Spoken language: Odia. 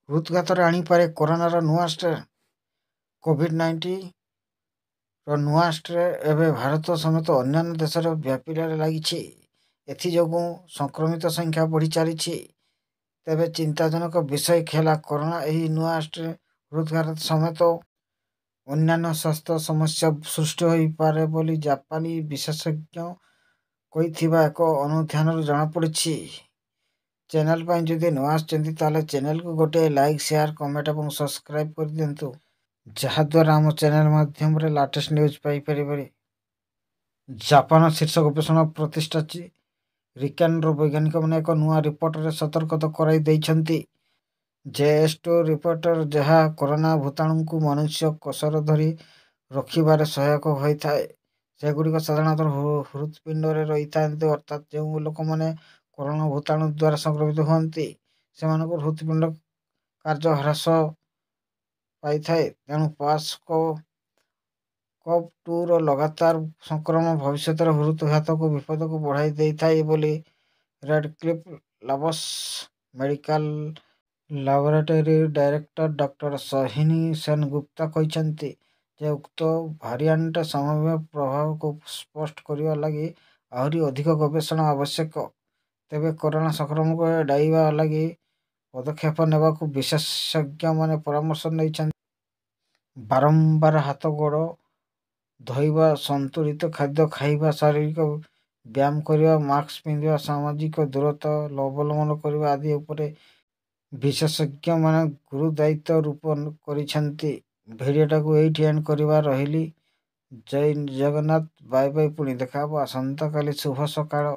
ହୃଦଘାତରେ ଆଣିପାରେ କରୋନାର ନୂଆ ଷ୍ଟ୍ରେନ୍। କୋଭିଡ୍-19ର ନୂଆ ଷ୍ଟ୍ରେନ୍ ଏବେ ଭାରତ ସମେତ ଅନ୍ୟାନ୍ୟ ଦେଶରେ ବ୍ୟାପିବାରେ ଲାଗିଛି। ଏଥିଯୋଗୁଁ ସଂକ୍ରମିତ ସଂଖ୍ୟା ବଢ଼ି ଚାଲିଛି। ତେବେ ଚିନ୍ତାଜନକ ବିଷୟ ହେଲା କରୋନା ଏହି ନୂଆ ଷ୍ଟ୍ରେନ୍ ହୃଦଘାତ ସମେତ ଅନ୍ୟାନ୍ୟ ସ୍ୱାସ୍ଥ୍ୟ ସମସ୍ୟା ସୃଷ୍ଟି ହୋଇପାରେ ବୋଲି ଜାପାନୀ ବିଶେଷଜ୍ଞ କହିଥିବା ଏକ ଅନୁଧ୍ୟାନରୁ ଜଣାପଡ଼ିଛି। ଚ୍ୟାନେଲ ପାଇଁ ଯଦି ନ ଆସିଛନ୍ତି ତାହେଲେ ଚ୍ୟାନେଲକୁ ଗୋଟିଏ ଲାଇକ୍, ସେୟାର, କମେଣ୍ଟ ଏବଂ ସବସ୍କ୍ରାଇବ୍ କରିଦିଅନ୍ତୁ, ଯାହାଦ୍ୱାରା ଆମ ଚ୍ୟାନେଲ ମାଧ୍ୟମରେ ଲାଟେଷ୍ଟ ନ୍ୟୁଜ୍ ପାଇପାରିବେ। ଜାପାନ ଶୀର୍ଷ ଗବେଷଣା ପ୍ରତିଷ୍ଠାନ ରିକେନ୍ର ବୈଜ୍ଞାନିକମାନେ ଏକ ନୂଆ ରିପୋର୍ଟରେ ସତର୍କ କରାଇ ଦେଇଛନ୍ତି। JS2 ରିପୋର୍ଟ ଯାହା କରୋନା ଭୂତାଣୁକୁ ମନୁଷ୍ୟ କୋଷରେ ଧରି ରଖିବାରେ ସହାୟକ ହୋଇଥାଏ, ସେଗୁଡ଼ିକ ସାଧାରଣତଃ ହୃତ୍ପିଣ୍ଡରେ ରହିଥାନ୍ତି। ଅର୍ଥାତ୍ ଯେଉଁ ଲୋକମାନେ କରୋନା ଭୂତାଣୁ ଦ୍ୱାରା ସଂକ୍ରମିତ ହୁଅନ୍ତି ସେମାନଙ୍କର ହୃତ୍ପିଣ୍ଡ କାର୍ଯ୍ୟ ହ୍ରାସ ପାଇଥାଏ। ତେଣୁ SARS-CoV-2ର ଲଗାତାର ସଂକ୍ରମଣ ଭବିଷ୍ୟତରେ ହୃଦଘାତକୁ ବିପଦକୁ ବଢ଼ାଇ ଦେଇଥାଏ ବୋଲି Redcliffe Labs medical laboratory director doctor Sohini Sengupta କହିଛନ୍ତି ଯେ ଉକ୍ତ ଭାରିଆଣ୍ଟ ସମ୍ଭାବ୍ୟ ପ୍ରଭାବକୁ ସ୍ପଷ୍ଟ କରିବା ଲାଗି ଆହୁରି ଅଧିକ ଗବେଷଣା ଆବଶ୍ୟକ। ତେବେ କରୋନା ସଂକ୍ରମଣକୁ ଏଡ଼ାଇବା ଲାଗି ପଦକ୍ଷେପ ନେବାକୁ ବିଶେଷଜ୍ଞମାନେ ପରାମର୍ଶ ଦେଇଛନ୍ତି। ବାରମ୍ବାର ହାତ ଗୋଡ଼ ଧୋଇବା, ସନ୍ତୁଳିତ ଖାଦ୍ୟ ଖାଇବା, ଶାରୀରିକ ବ୍ୟାୟାମ କରିବା, ମାସ୍କ ପିନ୍ଧିବା, ସାମାଜିକ ଦୂରତ୍ୱ ଅବଲମ୍ବନ କରିବା ଆଦି ଉପରେ ବିଶେଷଜ୍ଞମାନେ ଗୁରୁଦାୟିତ୍ୱ ଆରୋପ କରିଛନ୍ତି। ଭିଡ଼ିଓଟାକୁ ଏଇଠି ଏଣ୍ଡ କରିବା। ରହିଲି। ଜୟ ଜଗନ୍ନାଥ। Bye bye. ପୁଣି ଦେଖା ହେବ ଆସନ୍ତାକାଲି। ଶୁଭ ସକାଳ।